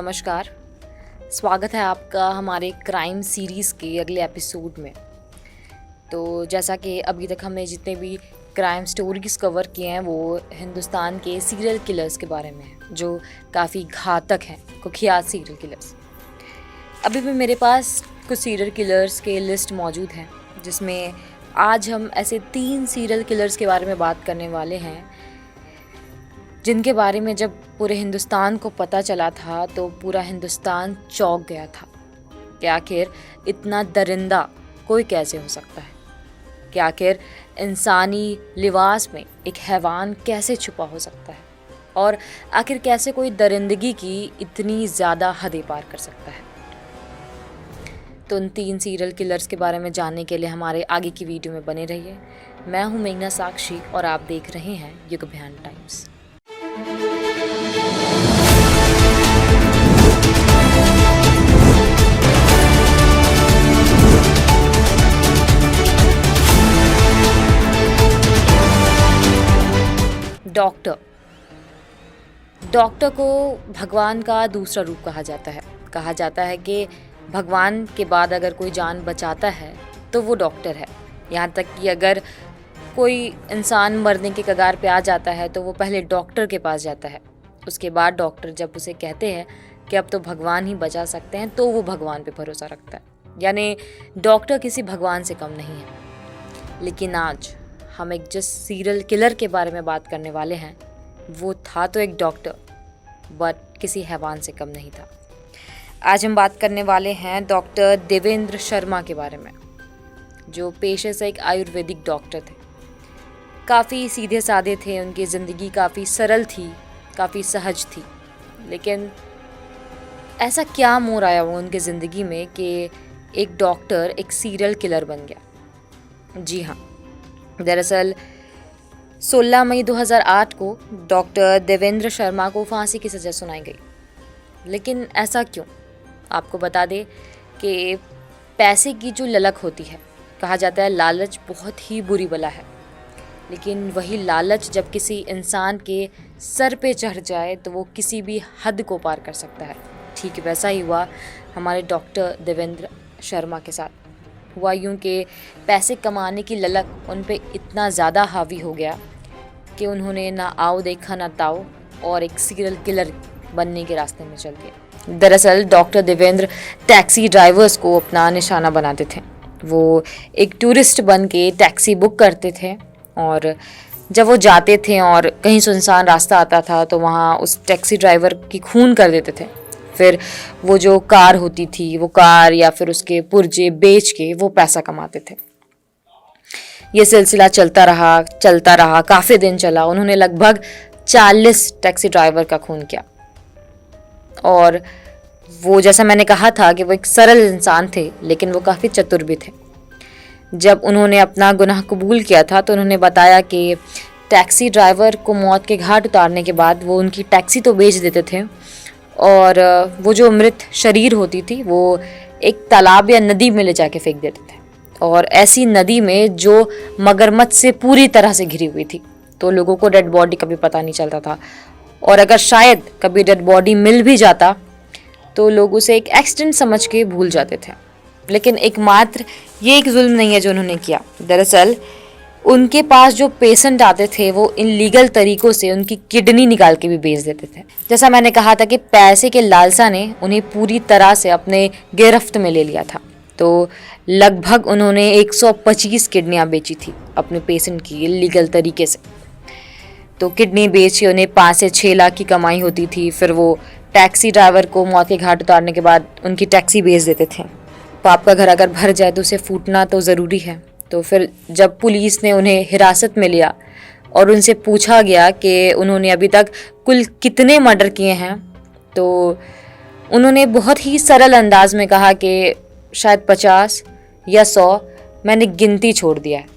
नमस्कार। स्वागत है आपका हमारे क्राइम सीरीज़ के अगले एपिसोड में। तो जैसा कि अभी तक हमने जितने भी क्राइम स्टोरीज़ कवर किए हैं वो हिंदुस्तान के सीरियल किलर्स के बारे में हैं, जो काफ़ी घातक हैं, कुख्यात सीरियल किलर्स। अभी भी मेरे पास कुछ सीरियल किलर्स के लिस्ट मौजूद हैं, जिसमें आज हम ऐसे 3 सीरियल किलर्स के बारे में बात करने वाले हैं जिनके बारे में जब पूरे हिंदुस्तान को पता चला था तो पूरा हिंदुस्तान चौंक गया था कि आखिर इतना दरिंदा कोई कैसे हो सकता है, कि आखिर इंसानी लिबास में एक हैवान कैसे छुपा हो सकता है, और आखिर कैसे कोई दरिंदगी की इतनी ज़्यादा हदें पार कर सकता है। तो उन 3 सीरियल किलर्स के बारे में जानने के लिए हमारे आगे की वीडियो में बने रहिए। मैं हूँ मेघना साक्षी और आप देख रहे हैं युग अभियान टाइम्स। डॉक्टर को भगवान का दूसरा रूप कहा जाता है। कहा जाता है कि भगवान के बाद अगर कोई जान बचाता है तो वो डॉक्टर है। यहाँ तक कि अगर कोई इंसान मरने के कगार पे आ जाता है तो वो पहले डॉक्टर के पास जाता है। उसके बाद डॉक्टर जब उसे कहते हैं कि अब तो भगवान ही बचा सकते हैं तो वो भगवान पे भरोसा रखता है। यानी डॉक्टर किसी भगवान से कम नहीं है। लेकिन आज हम एक जिस सीरियल किलर के बारे में बात करने वाले हैं वो था तो एक डॉक्टर, बट किसी हैवान से कम नहीं था। आज हम बात करने वाले हैं डॉक्टर देवेंद्र शर्मा के बारे में, जो पेशे से एक आयुर्वेदिक डॉक्टर थे। काफ़ी सीधे साधे थे, उनकी ज़िंदगी काफ़ी सरल थी, काफ़ी सहज थी। लेकिन ऐसा क्या मोड़ आया वो उनकी ज़िंदगी में कि एक डॉक्टर एक सीरियल किलर बन गया। जी हाँ, दरअसल 16 मई 2008 को डॉक्टर देवेंद्र शर्मा को फांसी की सज़ा सुनाई गई। लेकिन ऐसा क्यों? आपको बता दें कि पैसे की जो ललक होती है, कहा जाता है लालच बहुत ही बुरी बला है। लेकिन वही लालच जब किसी इंसान के सर पे चढ़ जाए तो वो किसी भी हद को पार कर सकता है। ठीक वैसा ही हुआ हमारे डॉक्टर देवेंद्र शर्मा के साथ। हुआ यूँ कि पैसे कमाने की ललक उन पे इतना ज़्यादा हावी हो गया कि उन्होंने ना आओ देखा ना ताओ और एक सीरियल किलर बनने के रास्ते में चल दिए। दरअसल डॉक्टर देवेंद्र टैक्सी ड्राइवर्स को अपना निशाना बनाते थे। वो एक टूरिस्ट बन के टैक्सी बुक करते थे और जब वो जाते थे और कहीं सुनसान रास्ता आता था तो वहाँ उस टैक्सी ड्राइवर की खून कर देते थे। फिर वो जो कार होती थी वो कार या फिर उसके पुर्जे बेच के वो पैसा कमाते थे। ये सिलसिला चलता रहा, काफ़ी दिन चला। उन्होंने लगभग 40 टैक्सी ड्राइवर का खून किया। और वो, जैसा मैंने कहा था कि वो एक सरल इंसान थे, लेकिन वो काफ़ी चतुर भी थे। जब उन्होंने अपना गुनाह कबूल किया था तो उन्होंने बताया कि टैक्सी ड्राइवर को मौत के घाट उतारने के बाद वो उनकी टैक्सी तो बेच देते थे और वो जो मृत शरीर होती थी वो एक तालाब या नदी में ले जाके फेंक देते थे। और ऐसी नदी में जो मगरमच्छ से पूरी तरह से घिरी हुई थी, तो लोगों को डेड बॉडी कभी पता नहीं चलता था। और अगर शायद कभी डेड बॉडी मिल भी जाता तो लोग उसे एक एक्सीडेंट समझ के भूल जाते थे। लेकिन एकमात्र ये एक जुल्म नहीं है जो उन्होंने किया। दरअसल उनके पास जो पेशेंट आते थे वो इनलीगल तरीक़ों से उनकी किडनी निकाल के भी बेच देते थे। जैसा मैंने कहा था कि पैसे के लालसा ने उन्हें पूरी तरह से अपने गिरफ्त में ले लिया था। तो लगभग उन्होंने 125 किडनियाँ बेची थी अपने पेशेंट की इलीगल तरीके से। तो किडनी बेच के उन्हें 5 से 6 लाख की कमाई होती थी। फिर वो टैक्सी ड्राइवर को मौत के घाट उतारने के बाद उनकी टैक्सी बेच देते थे। पाप का घर अगर भर जाए तो उसे फूटना तो ज़रूरी है। तो फिर जब पुलिस ने उन्हें हिरासत में लिया और उनसे पूछा गया कि उन्होंने अभी तक कुल कितने मर्डर किए हैं, तो उन्होंने बहुत ही सरल अंदाज में कहा कि शायद 50 या 100, मैंने गिनती छोड़ दिया है।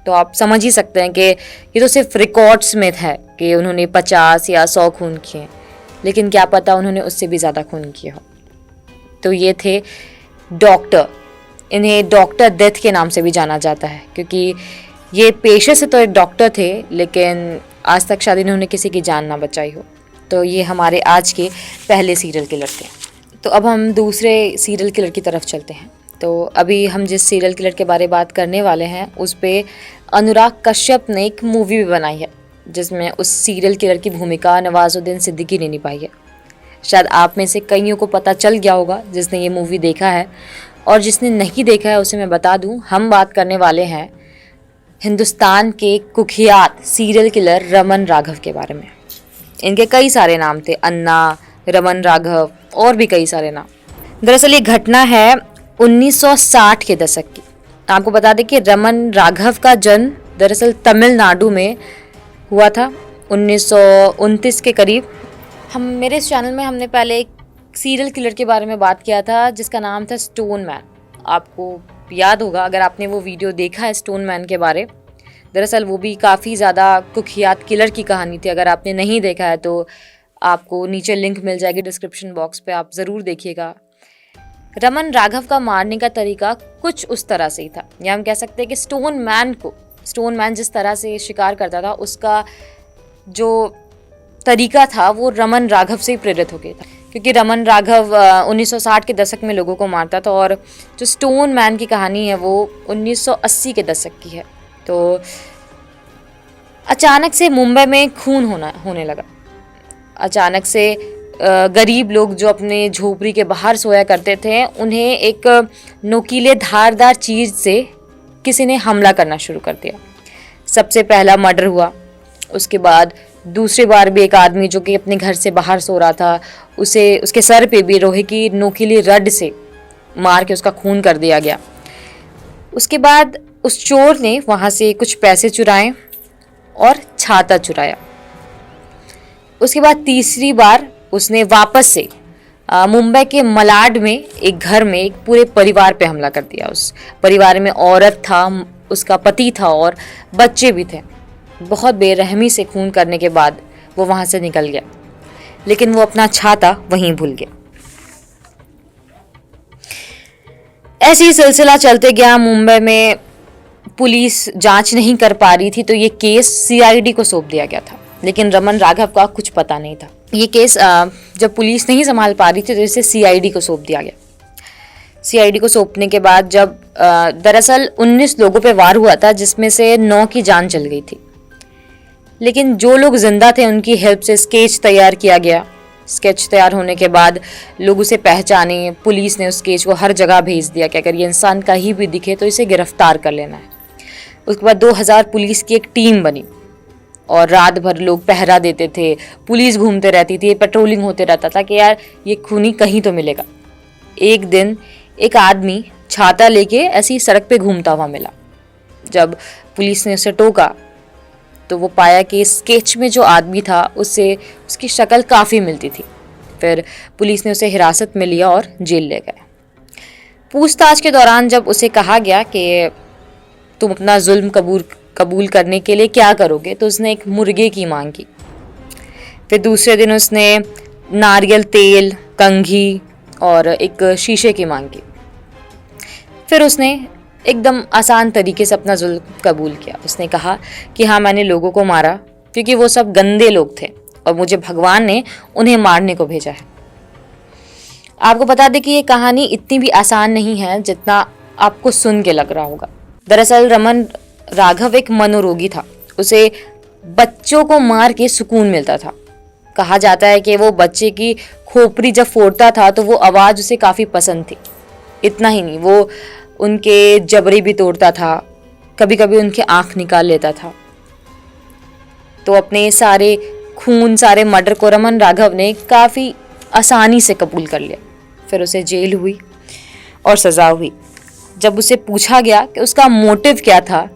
तो आप समझ ही सकते हैं कि ये तो सिर्फ रिकॉर्ड्स में है कि उन्होंने 50 या 100 खून किए, लेकिन क्या पता उन्होंने उससे भी ज़्यादा खून किए हो। तो ये थे डॉक्टर। इन्हें डॉक्टर डेथ के नाम से भी जाना जाता है, क्योंकि ये पेशे से तो एक डॉक्टर थे, लेकिन आज तक शायद इन्होंने किसी की जान ना बचाई हो। तो ये हमारे आज के पहले सीरियल किलर थे। तो अब हम दूसरे सीरियल किलर की तरफ चलते हैं। तो अभी हम जिस सीरियल किलर के बारे में बात करने वाले हैं उस पे अनुराग कश्यप ने एक मूवी भी बनाई है, जिसमें उस सीरियल किलर की भूमिका नवाजुद्दीन सिद्दीकी ने निभाई है। शायद आप में से कईयों को पता चल गया होगा जिसने ये मूवी देखा है, और जिसने नहीं देखा है उसे मैं बता दूं, हम बात करने वाले हैं हिंदुस्तान के कुख्यात सीरियल किलर रमन राघव के बारे में। इनके कई सारे नाम थे, अन्ना, रमन राघव और भी कई सारे नाम। दरअसल ये घटना है 1960 के दशक की। आपको बता दें कि रमन राघव का जन्म दरअसल तमिलनाडु में हुआ था 1929 के करीब। मेरे इस चैनल में हमने पहले एक सीरियल किलर के बारे में बात किया था जिसका नाम था स्टोन मैन। आपको याद होगा अगर आपने वो वीडियो देखा है स्टोन मैन के बारे। दरअसल वो भी काफ़ी ज़्यादा कुख्यात किलर की कहानी थी। अगर आपने नहीं देखा है तो आपको नीचे लिंक मिल जाएगी डिस्क्रिप्शन बॉक्स पे, आप ज़रूर देखिएगा। रमन राघव का मारने का तरीका कुछ उस तरह से ही था, या हम कह सकते हैं कि स्टोन मैन जिस तरह से शिकार करता था उसका जो तरीका था वो रमन राघव से ही प्रेरित हो गया था, क्योंकि रमन राघव 1960 के दशक में लोगों को मारता था और जो स्टोन मैन की कहानी है वो 1980 के दशक की है। तो अचानक से मुंबई में खून होने लगा। अचानक से गरीब लोग जो अपने झोपड़ी के बाहर सोया करते थे उन्हें एक नोकीले धारदार चीज़ से किसी ने हमला करना शुरू कर दिया। सबसे पहला मर्डर हुआ, उसके बाद दूसरी बार भी एक आदमी जो कि अपने घर से बाहर सो रहा था उसे उसके सर पे भी लोहे की नोकीली रड से मार के उसका खून कर दिया गया। उसके बाद उस चोर ने वहाँ से कुछ पैसे चुराए और छाता चुराया। उसके बाद तीसरी बार उसने वापस से मुंबई के मलाड में एक घर में एक पूरे परिवार पे हमला कर दिया। उस परिवार में औरत था, उसका पति था और बच्चे भी थे। बहुत बेरहमी से खून करने के बाद वो वहाँ से निकल गया, लेकिन वो अपना छाता वहीं भूल गया। ऐसे ही सिलसिला चलते गया। मुंबई में पुलिस जांच नहीं कर पा रही थी तो ये केस सीआईडी को सौंप दिया गया था, लेकिन रमन राघव का कुछ पता नहीं था। ये केस जब पुलिस नहीं संभाल पा रही थी तो इसे सीआईडी को सौंप दिया गया। सीआईडी को सौंपने के बाद जब दरअसल 19 लोगों पे वार हुआ था जिसमें से 9 की जान चल गई थी, लेकिन जो लोग जिंदा थे उनकी हेल्प से स्केच तैयार किया गया। स्केच तैयार होने के बाद लोग उसे पहचाने, पुलिस ने उस स्केच को हर जगह भेज दिया कि अगर ये इंसान कहीं भी दिखे तो इसे गिरफ्तार कर लेना है। उसके बाद 2000 पुलिस की एक टीम बनी और रात भर लोग पहरा देते थे, पुलिस घूमते रहती थी, पेट्रोलिंग होते रहता था कि यार ये खूनी कहीं तो मिलेगा। एक दिन एक आदमी छाता लेके ऐसी सड़क पे घूमता हुआ मिला। जब पुलिस ने उसे टोका तो वो पाया कि स्केच में जो आदमी था उससे उसकी शक्ल काफ़ी मिलती थी। फिर पुलिस ने उसे हिरासत में लिया और जेल ले गए। पूछताछ के दौरान जब उसे कहा गया कि तुम अपना जुल्म कबूल करने के लिए क्या करोगे, तो उसने एक मुर्गे की मांग की। फिर दूसरे दिन उसने नारियल तेल, कंघी और एक शीशे की मांग की। फिर उसने एकदम आसान तरीके से अपना जुल्म कबूल किया। उसने कहा कि हाँ, मैंने लोगों को मारा क्योंकि वो सब गंदे लोग थे और मुझे भगवान ने उन्हें मारने को भेजा है। आपको बता दें कि ये कहानी इतनी भी आसान नहीं है जितना आपको सुन के लग रहा होगा। दरअसल रमन राघव एक मनोरोगी था। उसे बच्चों को मार के सुकून मिलता था। कहा जाता है कि वो बच्चे की खोपड़ी जब फोड़ता था तो वो आवाज़ उसे काफ़ी पसंद थी। इतना ही नहीं, वो उनके जबड़े भी तोड़ता था, कभी कभी उनकी आँख निकाल लेता था। तो अपने सारे मर्डर को रमन राघव ने काफ़ी आसानी से कबूल कर लिया। फिर उसे जेल हुई और सज़ा हुई। जब उसे पूछा गया कि उसका मोटिव क्या था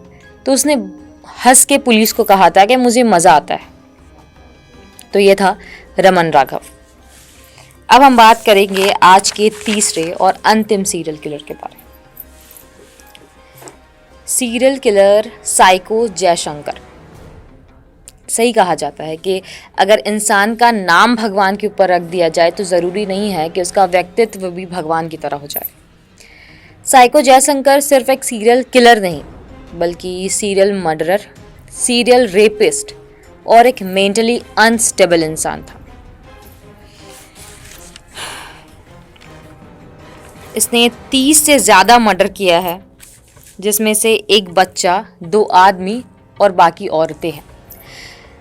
तो उसने हंस के पुलिस को कहा था कि मुझे मज़ा आता है। तो ये था रमन राघव। अब हम बात करेंगे आज के तीसरे और अंतिम सीरियल किलर के बारे में। Serial killer psycho Jaishankar. सही कहा जाता है कि अगर इंसान का नाम भगवान के ऊपर रख दिया जाए तो ज़रूरी नहीं है कि उसका व्यक्तित्व भी भगवान की तरह हो जाए। साइको जयशंकर सिर्फ एक सीरियल किलर नहीं बल्कि सीरियल मर्डरर, सीरियल रेपिस्ट और एक मेंटली अनस्टेबल इंसान था। इसने 30 से ज़्यादा मर्डर किया है, जिसमें से एक बच्चा, 2 आदमी और बाकी औरतें हैं।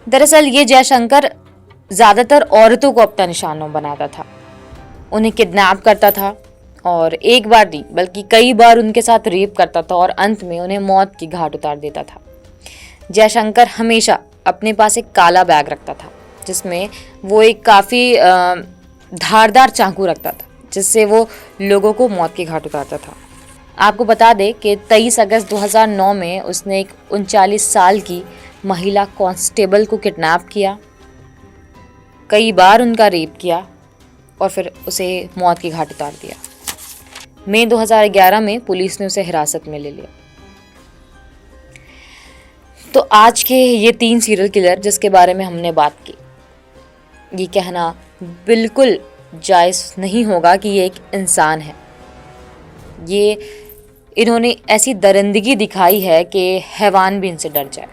दरअसल ये जयशंकर ज़्यादातर औरतों को अपना निशाना बनाता था, उन्हें किडनैप करता था और एक बार नहीं बल्कि कई बार उनके साथ रेप करता था और अंत में उन्हें मौत की घाट उतार देता था। जयशंकर हमेशा अपने पास एक काला बैग रखता था, जिसमें वो एक काफ़ी धारदार चाकू रखता था, जिससे वो लोगों को मौत की घाट उतारता था। आपको बता दें कि 23 अगस्त 2009 में उसने एक 39 साल की महिला कांस्टेबल को किडनैप किया, कई बार उनका रेप किया और फिर उसे मौत की घाट उतार दिया। मई 2011 में पुलिस ने उसे हिरासत में ले लिया। तो आज के ये 3 सीरियल किलर जिसके बारे में हमने बात की, ये कहना बिल्कुल जायज़ नहीं होगा कि ये एक इंसान है। ये इन्होंने ऐसी दरिंदगी दिखाई है कि हैवान भी इनसे डर जाए।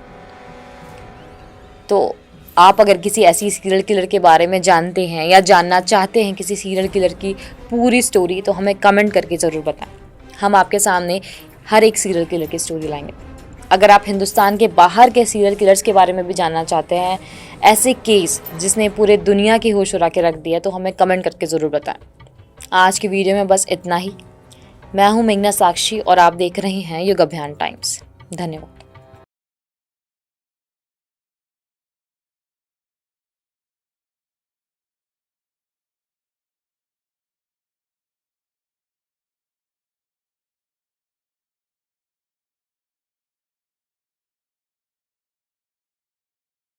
तो आप अगर किसी ऐसी सीरियल किलर के बारे में जानते हैं या जानना चाहते हैं किसी सीरियल किलर की पूरी स्टोरी, तो हमें कमेंट करके ज़रूर बताएं। हम आपके सामने हर एक सीरियल किलर की स्टोरी लाएंगे। अगर आप हिंदुस्तान के बाहर के सीरियल किलर्स के बारे में भी जानना चाहते हैं, ऐसे केस जिसने पूरे दुनिया की होश उड़ा के रख दिया, तो हमें कमेंट करके ज़रूर बताएं। आज की वीडियो में बस इतना ही। मैं हूँ मेघना साक्षी और आप देख रहे हैं युग अभियान टाइम्स। धन्यवाद।